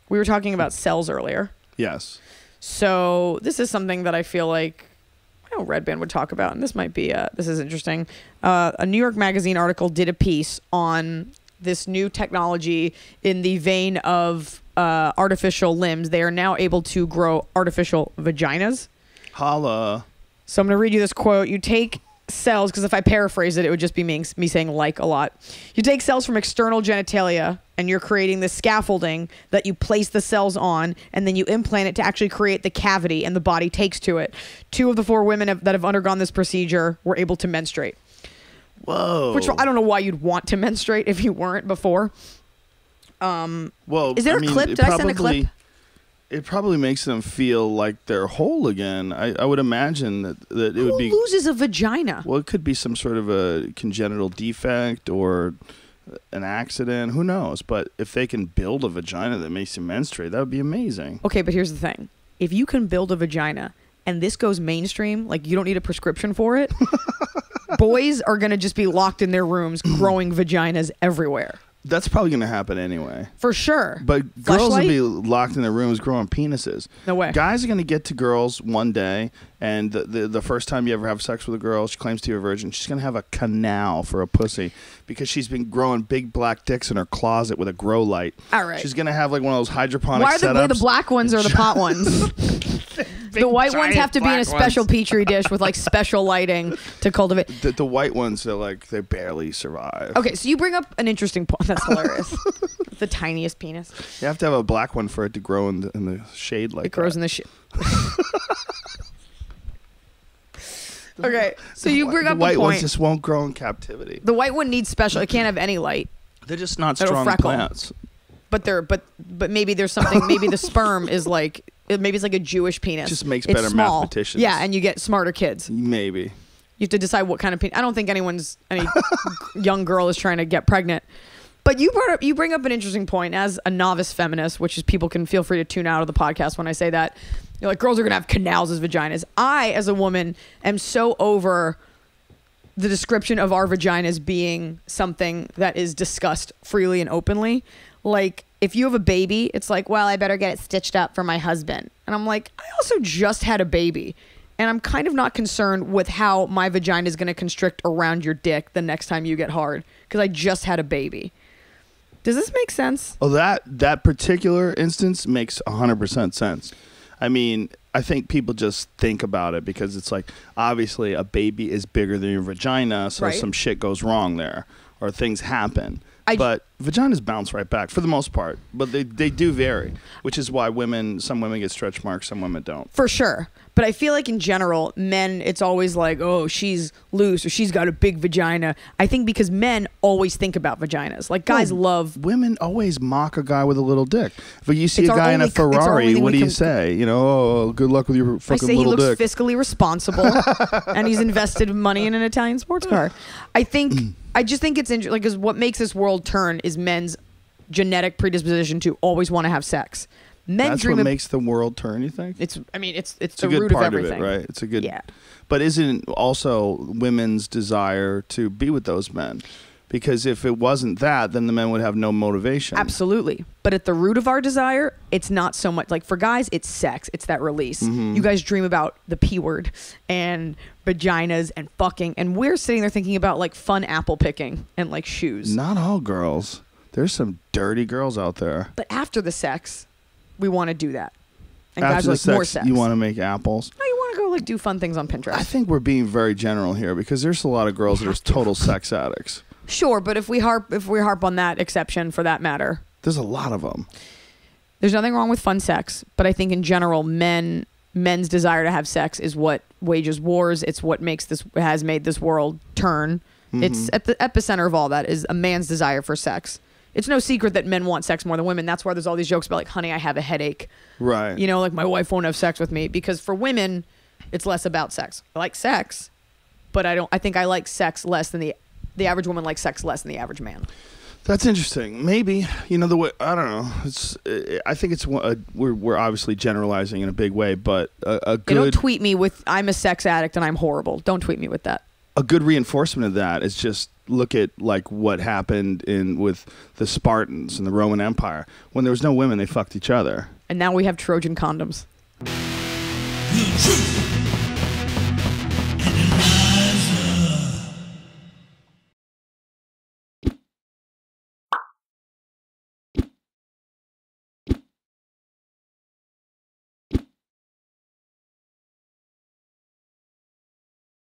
We were talking about cells earlier. Yes. So this is something that I feel like Red Band would talk about, and this might be this is interesting. A New York Magazine article did a piece on this new technology in the vein of artificial limbs. They are now able to grow artificial vaginas. Holla. So I'm going to read you this quote. You take cells, because if I paraphrase it would just be me saying like a lot. You take cells from external genitalia and you're creating the scaffolding that you place the cells on, and then you implant it to actually create the cavity, and the body takes to it. 2 of the 4 women that have undergone this procedure were able to menstruate. Whoa. Which I don't know why you'd want to menstruate if you weren't before. Well, is there a clip? Did I send a clip? It probably makes them feel like they're whole again. I would imagine that it would be... Who loses a vagina? Well, it could be some sort of a congenital defect or an accident. Who knows? But if they can build a vagina that makes you menstruate, that would be amazing. Okay, but here's the thing. If you can build a vagina and this goes mainstream, like you don't need a prescription for it, boys are going to just be locked in their rooms growing vaginas everywhere. That's probably going to happen anyway. For sure. But girls will be locked in their rooms growing penises. No way. Guys are going to get to girls one day, and the first time you ever have sex with a girl, she claims to be a virgin, she's going to have a canal for a pussy because she's been growing big black dicks in her closet with a grow light. All right. She's going to have like one of those hydroponic setups. Why are the black ones or the pot ones? The white ones have to be in a special petri dish with like special lighting to cultivate. The white ones, they barely survive. Okay, so you bring up an interesting point. That's hilarious. The tiniest penis. You have to have a black one for it to grow in the shade like that. It grows in the shade. Okay, so you bring up a point. The white ones just won't grow in captivity. The white one needs special. It can't have any light. They're just not strong plants. But maybe there's something. Maybe the sperm is like. Maybe it's like a Jewish penis. Just makes it's better small. mathematicians. Yeah, and you get smarter kids. Maybe. You have to decide what kind of penis. I don't think any young girl is trying to get pregnant. But you bring up an interesting point as a novice feminist, which is people can feel free to tune out of the podcast when I say that. You're like, girls are going to have canals as vaginas. I, as a woman, am so over the description of our vaginas being something that is discussed freely and openly. Like, if you have a baby, it's like, well, I better get it stitched up for my husband. And I'm like, I also just had a baby. And I'm kind of not concerned with how my vagina is going to constrict around your dick the next time you get hard. Because I just had a baby. Does this make sense? Oh, that particular instance makes 100% sense. I mean, I think people just think about it because it's like, obviously, a baby is bigger than your vagina, so some shit goes wrong there. Or things happen. But vaginas bounce right back for the most part. But they do vary, which is why some women get stretch marks, some women don't. For sure. But I feel like in general, men, it's always like, oh, she's loose or she's got a big vagina. I think because men always think about vaginas. Like guys love... Women always mock a guy with a little dick. If you see a guy in a Ferrari, what do you say? You know, oh, good luck with your fucking little dick. I say he looks fiscally responsible and he's invested money in an Italian sports car. I just think it's interesting, because what makes this world turn is men's genetic predisposition to always want to have sex. That's what makes the world turn, you think? It's the root of everything. Right? It's a good... Yeah. But isn't it also women's desire to be with those men? Because if it wasn't that, then the men would have no motivation. Absolutely. But at the root of our desire, it's not so much... Like, for guys, it's sex. It's that release. Mm-hmm. You guys dream about the P word and vaginas and fucking, and we're sitting there thinking about, like, fun apple picking and, like, shoes. Not all girls. There's some dirty girls out there. But after the sex, we want to do that. And after guys are like, more sex. You want to make apples? No, you want to go, like, do fun things on Pinterest. I think we're being very general here because there's a lot of girls that are total sex addicts. Sure, but if we harp on that exception for that matter, there's a lot of them. There's nothing wrong with fun sex, but I think in general, men's desire to have sex is what wages wars. It's what has made this world turn. Mm-hmm. It's at the epicenter of all that is a man's desire for sex. It's no secret that men want sex more than women. That's why there's all these jokes about like, honey, I have a headache. Right. You know, like my wife won't have sex with me, because for women, it's less about sex. I like sex, but I think I like sex less than the average woman likes sex less than the average man. That's interesting. Maybe, you know, the way, I don't know. I think it's we're obviously generalizing in a big way, but a good. Don't tweet me with I'm a sex addict and I'm horrible. Don't tweet me with that. A good reinforcement of that is just look at like what happened with the Spartans and the Roman Empire. When there was no women, they fucked each other. And now we have Trojan condoms.